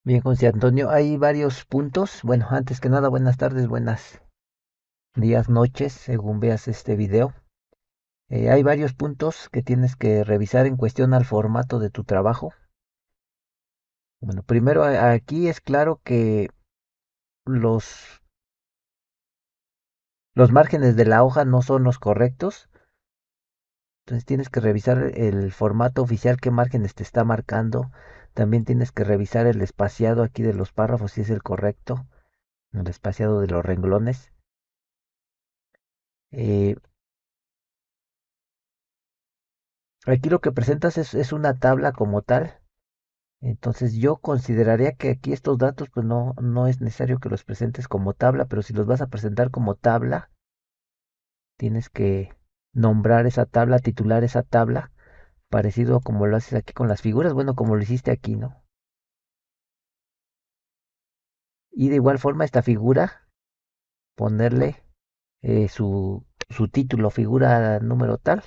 Bien, José Antonio, hay varios puntos. Bueno, antes que nada, buenas tardes, buenas días, noches, según veas este video. Hay varios puntos que tienes que revisar en cuestión al formato de tu trabajo. Bueno, primero aquí es claro que los, los márgenes de la hoja no son los correctos. Entonces tienes que revisar el formato oficial, qué márgenes te está marcando. También tienes que revisar el espaciado aquí de los párrafos, si es el correcto, el espaciado de los renglones. Eh, Aquí lo que presentas es una tabla como tal. Entonces yo consideraría que aquí estos datos pues no es necesario que los presentes como tabla, pero si los vas a presentar como tabla, tienes que nombrar esa tabla, titular esa tabla, parecido como lo haces aquí con las figuras, bueno, como lo hiciste aquí, ¿no? Y de igual forma esta figura, ponerle su título, figura número tal,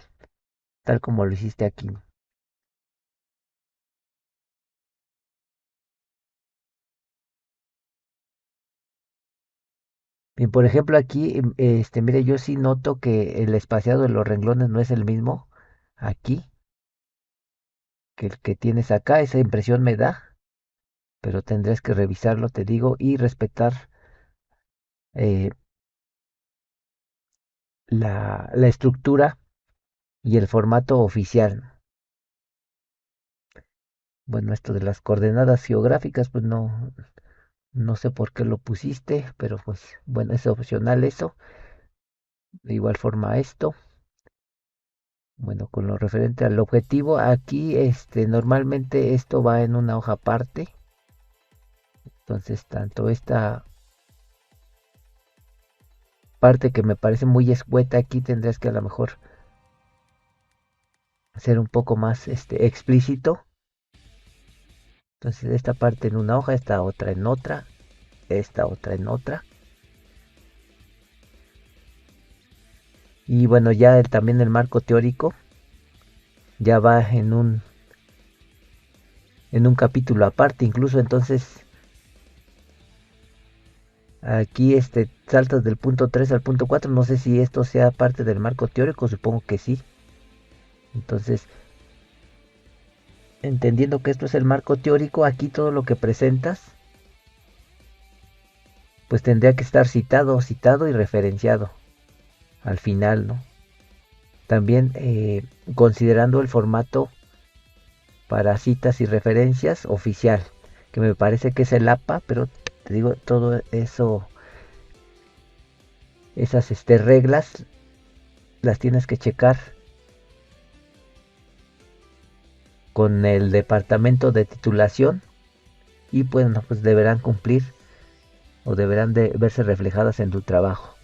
tal como lo hiciste aquí, ¿no? Bien, por ejemplo, aquí, mire, yo sí noto que el espaciado de los renglones no es el mismo aquí que el que tienes acá. Esa impresión me da, pero tendrás que revisarlo, te digo, y respetar eh, la estructura y el formato oficial. Bueno, esto de las coordenadas geográficas, pues no sé por qué lo pusiste, pero pues bueno, es opcional eso. De igual forma esto. Bueno, con lo referente al objetivo, aquí normalmente esto va en una hoja aparte. Entonces, tanto esta parte que me parece muy escueta aquí tendrías que a lo mejor ser un poco más explícito. Entonces, esta parte en una hoja, esta otra en otra, esta otra en otra. Y bueno, ya también el marco teórico ya va en un capítulo aparte, incluso entonces aquí saltas del punto 3 al punto 4. No sé si esto sea parte del marco teórico, supongo que sí. Entonces, entendiendo que esto es el marco teórico, aquí todo lo que presentas pues tendría que estar citado y referenciado al final, ¿no? También considerando el formato para citas y referencias oficial, que me parece que es el APA, pero te digo, todo eso, esas reglas las tienes que checar con el departamento de titulación y bueno, pues deberán cumplir o deberán de verse reflejadas en tu trabajo.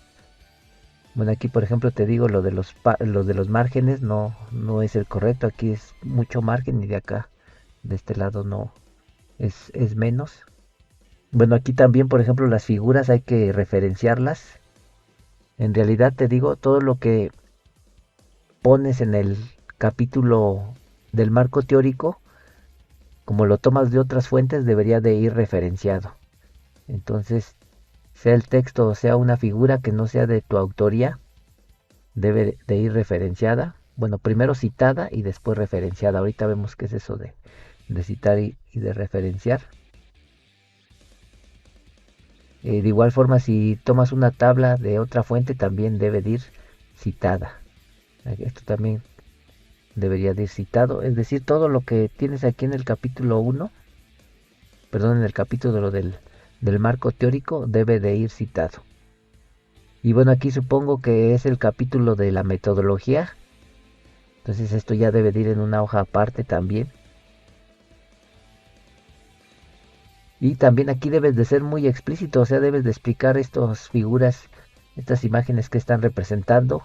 Bueno, aquí por ejemplo te digo lo de los márgenes no es el correcto, aquí es mucho margen y de acá, de este lado no, es menos. Bueno, aquí también por ejemplo las figuras hay que referenciarlas. En realidad te digo, todo lo que pones en el capítulo del marco teórico, como lo tomas de otras fuentes, debería de ir referenciado. Entonces, sea el texto o sea una figura que no sea de tu autoría, debe de ir referenciada. Bueno, primero citada y después referenciada. Ahorita vemos qué es eso de citar y de referenciar. De igual forma, si tomas una tabla de otra fuente, también debe de ir citada. Esto también debería de ir citado. Es decir, todo lo que tienes aquí en el capítulo uno, perdón, en el capítulo del marco teórico, debe de ir citado. Y bueno, aquí supongo que es el capítulo de la metodología. Entonces esto ya debe de ir en una hoja aparte también. Y también aquí debes de ser muy explícito, o sea, debes de explicar estas figuras, estas imágenes que están representando.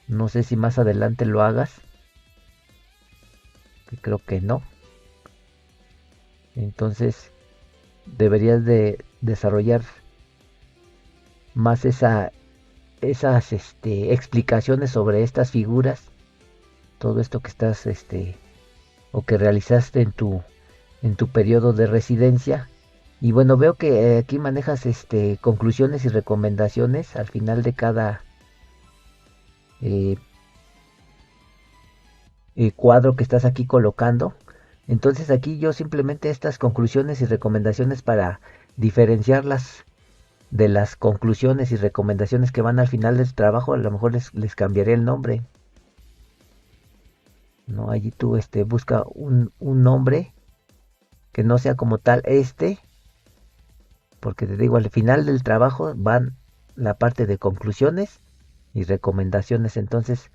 No sé si más adelante lo hagas, que creo que no. Entonces deberías de desarrollar más esas explicaciones sobre estas figuras, todo esto que estás o que realizaste en tu periodo de residencia. Y bueno, veo que aquí manejas conclusiones y recomendaciones al final de cada eh, cuadro que estás aquí colocando. Entonces aquí yo simplemente estas conclusiones y recomendaciones para diferenciarlas de las conclusiones y recomendaciones que van al final del trabajo, a lo mejor les cambiaré el nombre. ¿No? Allí tú busca un nombre que no sea como tal porque te digo, al final del trabajo van la parte de conclusiones y recomendaciones. Entonces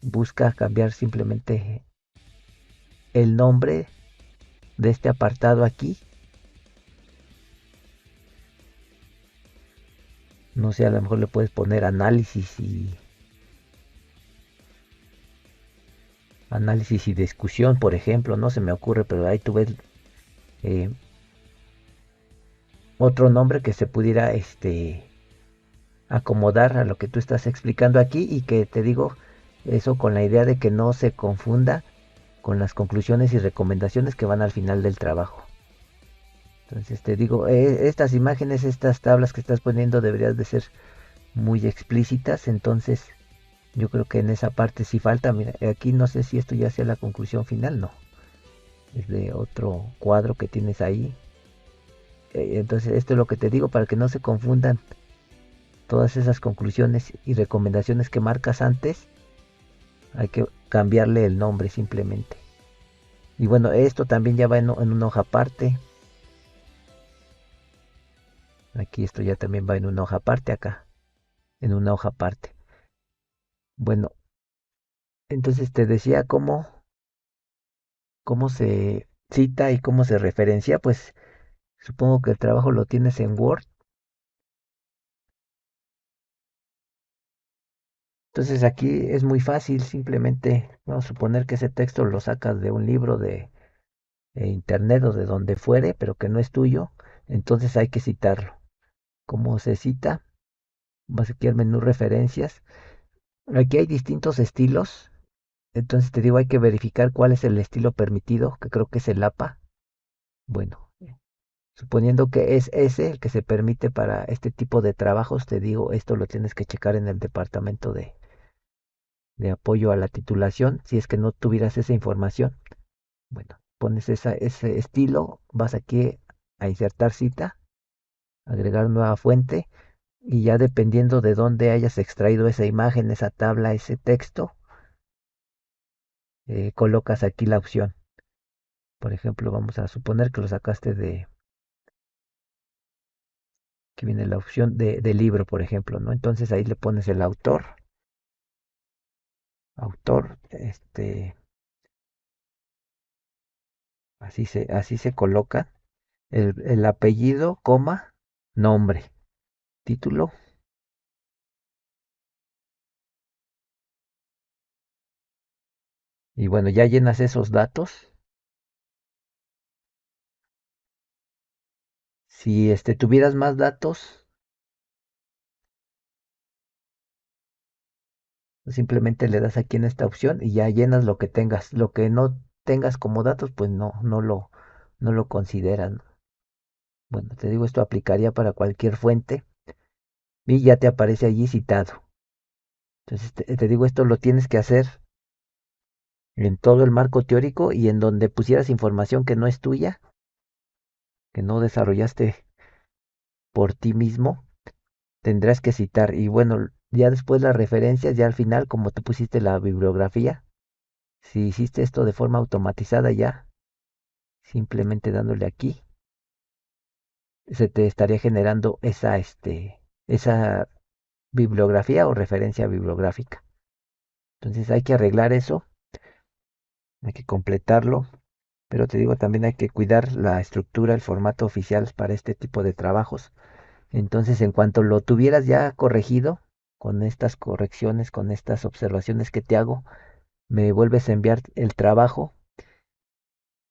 busca cambiar simplemente el nombre de este apartado aquí. No sé, a lo mejor le puedes poner análisis y discusión, por ejemplo, no se me ocurre, pero ahí tú ves eh, otro nombre que se pudiera acomodar a lo que tú estás explicando aquí y que te digo eso con la idea de que no se confunda con las conclusiones y recomendaciones que van al final del trabajo. Entonces te digo, estas imágenes, estas tablas que estás poniendo deberías de ser muy explícitas, entonces yo creo que en esa parte sí falta. Mira, aquí no sé si esto ya sea la conclusión final, no. Es de otro cuadro que tienes ahí. Entonces esto es lo que te digo para que no se confundan todas esas conclusiones y recomendaciones que marcas antes. Hay que cambiarle el nombre simplemente. Y bueno, esto también ya va en una hoja aparte. Aquí esto ya también va en una hoja aparte acá. En una hoja aparte. Bueno, entonces te decía cómo se cita y cómo se referencia. Pues supongo que el trabajo lo tienes en Word. Entonces aquí es muy fácil. Simplemente vamos a suponer que ese texto lo sacas de un libro de internet o de donde fuere, pero que no es tuyo. Entonces hay que citarlo. ¿Cómo se cita? Vas aquí al menú referencias. Aquí hay distintos estilos. Entonces te digo, hay que verificar cuál es el estilo permitido, que creo que es el APA. Bueno, suponiendo que es ese el que se permite para este tipo de trabajos, te digo, esto lo tienes que checar en el departamento de apoyo a la titulación, si es que no tuvieras esa información. Bueno, pones ese estilo, vas aquí a insertar cita, agregar nueva fuente, y ya dependiendo de dónde hayas extraído esa imagen, esa tabla, ese texto, colocas aquí la opción. Por ejemplo, vamos a suponer que lo sacaste que viene la opción de libro, por ejemplo, ¿no? Entonces ahí le pones el autor, así se coloca, el apellido, coma, nombre, título, y bueno, ya llenas esos datos. Si tuvieras más datos, simplemente le das aquí en esta opción y ya llenas lo que tengas. Lo que no tengas como datos, pues no lo consideras, ¿no? Bueno, te digo, esto aplicaría para cualquier fuente y ya te aparece allí citado. Entonces te digo, esto lo tienes que hacer en todo el marco teórico y en donde pusieras información que no es tuya, que no desarrollaste por ti mismo, tendrás que citar. Y bueno, ya después las referencias, ya al final, como tú pusiste la bibliografía, si hiciste esto de forma automatizada ya, simplemente dándole aquí, se te estaría generando esa bibliografía o referencia bibliográfica. Entonces hay que arreglar eso, hay que completarlo, pero te digo, también hay que cuidar la estructura, el formato oficial para este tipo de trabajos. Entonces, en cuanto lo tuvieras ya corregido, con estas correcciones, con estas observaciones que te hago, me vuelves a enviar el trabajo,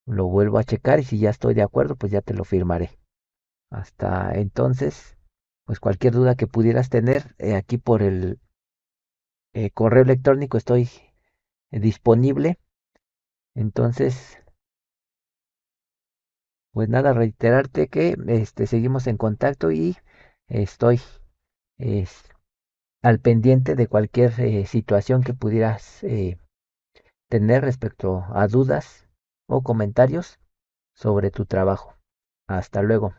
lo vuelvo a checar y si ya estoy de acuerdo, pues ya te lo firmaré. Hasta entonces, pues cualquier duda que pudieras tener, aquí por el correo electrónico estoy disponible. Entonces, Pues nada, reiterarte que seguimos en contacto y estoy es, al pendiente de cualquier situación que pudieras tener respecto a dudas o comentarios sobre tu trabajo. Hasta luego.